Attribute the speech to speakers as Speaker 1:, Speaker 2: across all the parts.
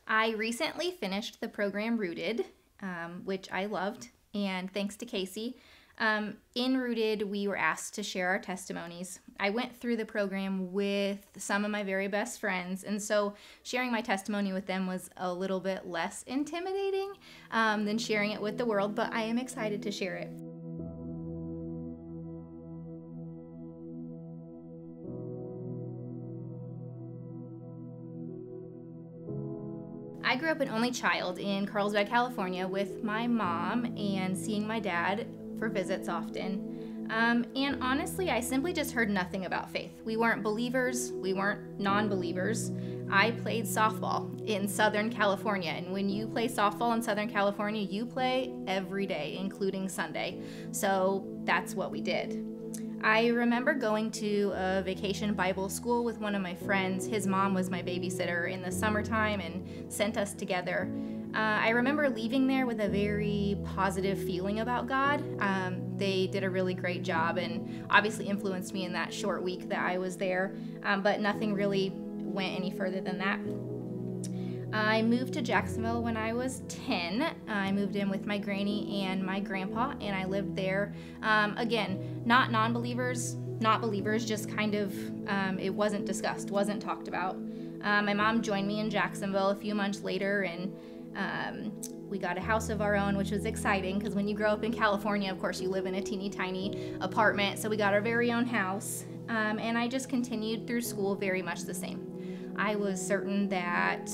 Speaker 1: I recently finished the program Rooted, which I loved, and thanks to Casey. In Rooted, we were asked to share our testimonies. I went through the program with some of my very best friends, and so sharing my testimony with them was a little bit less intimidating than sharing it with the world, but I am excited to share it. I grew up an only child in Carlsbad, California with my mom and seeing my dad for visits often. And honestly, I simply just heard nothing about faith. We weren't believers, we weren't non-believers. I played softball in Southern California, and when you play softball in Southern California, you play every day, including Sunday. So that's what we did. I remember going to a vacation Bible school with one of my friends. His mom was my babysitter in the summertime and sent us together. I remember leaving there with a very positive feeling about God. They did a really great job and obviously influenced me in that short week that I was there, but nothing really went any further than that. I moved to Jacksonville when I was 10. I moved in with my granny and my grandpa, and I lived there. Again, not non-believers, not believers, just kind of, it wasn't discussed, wasn't talked about. My mom joined me in Jacksonville a few months later, and we got a house of our own, which was exciting because when you grow up in California, of course, you live in a teeny tiny apartment. So we got our very own house, and I just continued through school very much the same. I was certain that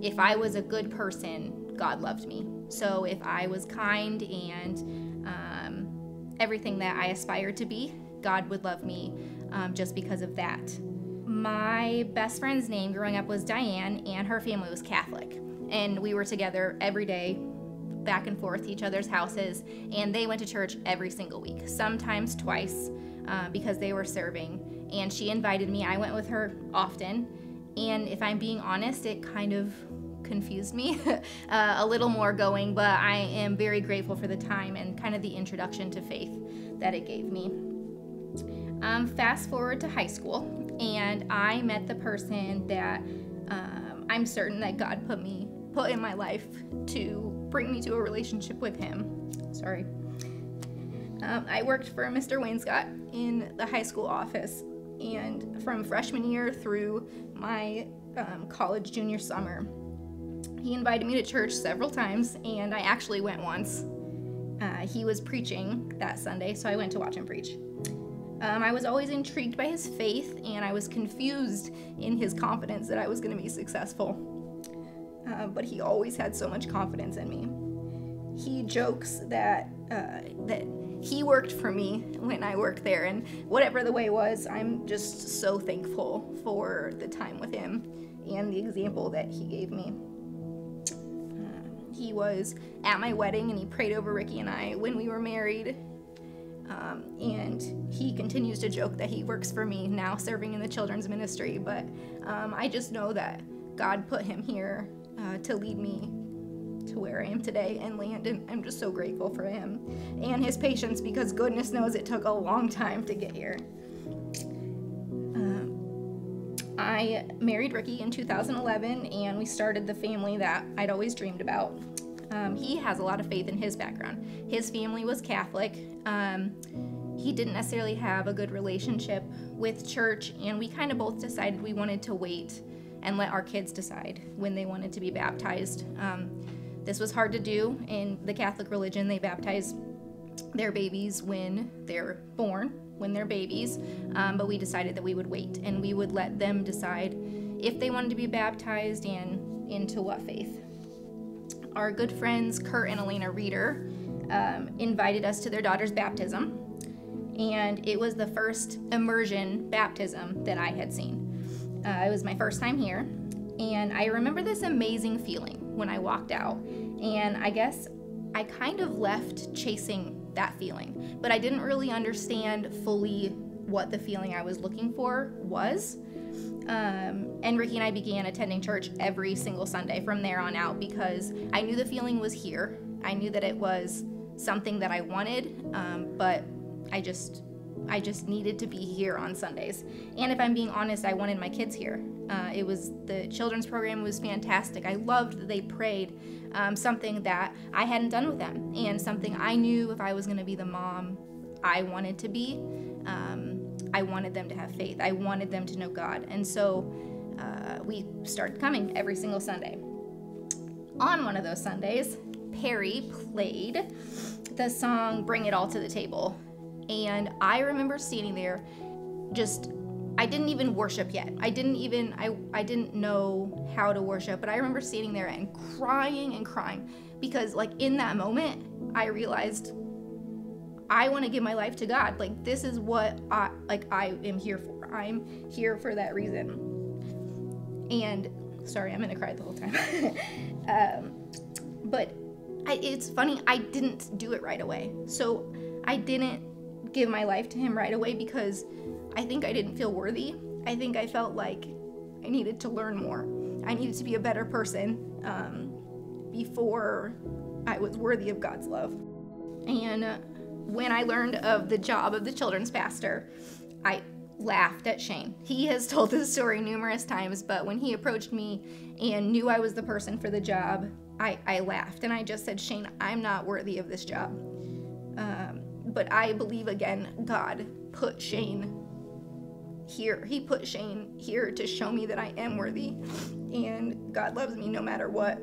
Speaker 1: if I was a good person, God loved me. So if I was kind and everything that I aspired to be, God would love me just because of that. My best friend's name growing up was Diane, and her family was Catholic. And we were together every day, back and forth to each other's houses, and they went to church every single week, sometimes twice, because they were serving. And she invited me. I went with her often. And if I'm being honest, it kind of confused me a little more going, but I am very grateful for the time and kind of the introduction to faith that it gave me. Fast forward to high school, and I met the person that I'm certain that God put in my life to bring me to a relationship with him. Sorry. I worked for Mr. Wainscott in the high school office, and from freshman year through my college junior summer, he invited me to church several times, and I actually went once. He was preaching that Sunday, so I went to watch him preach. I was always intrigued by his faith, and I was confused in his confidence that I was going to be successful. But he always had so much confidence in me. He jokes that he worked for me when I worked there, and whatever the way was, I'm just so thankful for the time with him and the example that he gave me. He was at my wedding, and he prayed over Ricky and I when we were married. And he continues to joke that he works for me now, serving in the children's ministry, but I just know that God put him here to lead me to where I am today and land, and I'm just so grateful for him and his patience, because goodness knows it took a long time to get here. I married Ricky in 2011, and we started the family that I'd always dreamed about. He has a lot of faith in his background. His family was Catholic. He didn't necessarily have a good relationship with church, and we kind of both decided we wanted to wait and let our kids decide when they wanted to be baptized. This was hard to do. In the Catholic religion, they baptize their babies when they're born, when they're babies, but we decided that we would wait, and we would let them decide if they wanted to be baptized and into what faith. Our good friends, Kurt and Elena Reeder, invited us to their daughter's baptism, and it was the first immersion baptism that I had seen. It was my first time here, and I remember this amazing feeling when I walked out, and I guess I kind of left chasing that feeling, but I didn't really understand fully what the feeling I was looking for was. And Ricky and I began attending church every single Sunday from there on out, because I knew the feeling was here. I knew that it was something that I wanted, but I just needed to be here on Sundays. And if I'm being honest, I wanted my kids here. The children's program was fantastic. I loved that they prayed, something that I hadn't done with them, and something I knew if I was going to be the mom I wanted to be. I wanted them to have faith. I wanted them to know God. And so we started coming every single Sunday. On one of those Sundays, Perry played the song Bring It All to the Table. And I remember standing there I didn't even worship yet. I didn't know how to worship, but I remember standing there and crying because like in that moment, I realized I want to give my life to God. Like this is what I am here for. I'm here for that reason. And sorry, I'm gonna cry the whole time. But it's funny, I didn't do it right away. So I didn't give my life to him right away because I think I didn't feel worthy. I think I felt like I needed to learn more. I needed to be a better person before I was worthy of God's love. And when I learned of the job of the children's pastor, I laughed at Shane. He has told this story numerous times, but when he approached me and knew I was the person for the job, I laughed and I just said, Shane, I'm not worthy of this job. But I believe, again, God put Shane here. He put Shane here to show me that I am worthy, and God loves me no matter what.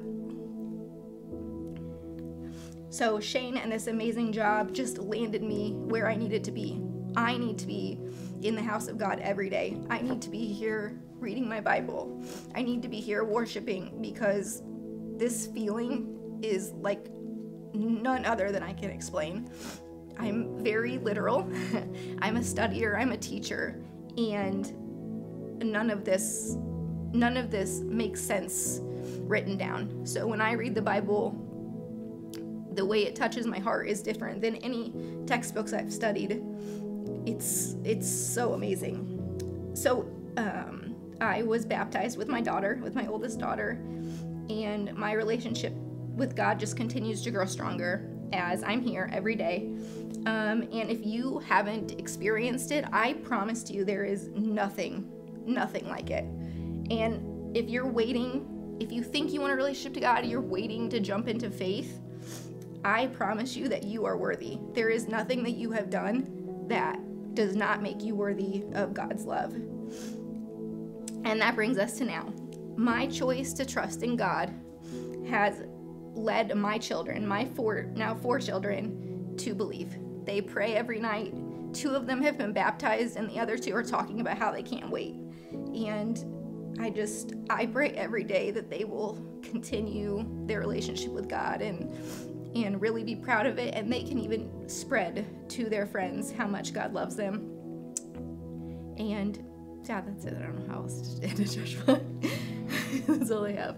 Speaker 1: So Shane and this amazing job just landed me where I needed to be. I need to be in the house of God every day. I need to be here reading my Bible. I need to be here worshiping, because this feeling is like none other than I can explain. I'm very literal. I'm a studier, I'm a teacher, and none of this makes sense written down. So when I read the Bible, the way it touches my heart is different than any textbooks I've studied. It's so amazing. So I was baptized with my daughter, with my oldest daughter, and my relationship with God just continues to grow stronger as I'm here every day. And if you haven't experienced it, I promise to you there is nothing like it. And if you're waiting, if you think you want a relationship to God, you're waiting to jump into faith, I promise you that you are worthy. There is nothing that you have done that does not make you worthy of God's love. And that brings us to now. My choice to trust in God has led my children, my four children, to believe. They pray every night. 2 of them have been baptized, and the other 2 are talking about how they can't wait. And I pray every day that they will continue their relationship with God and really be proud of it, and they can even spread to their friends how much God loves them. And yeah, that's it. I don't know how else to end a church, but that's all I have.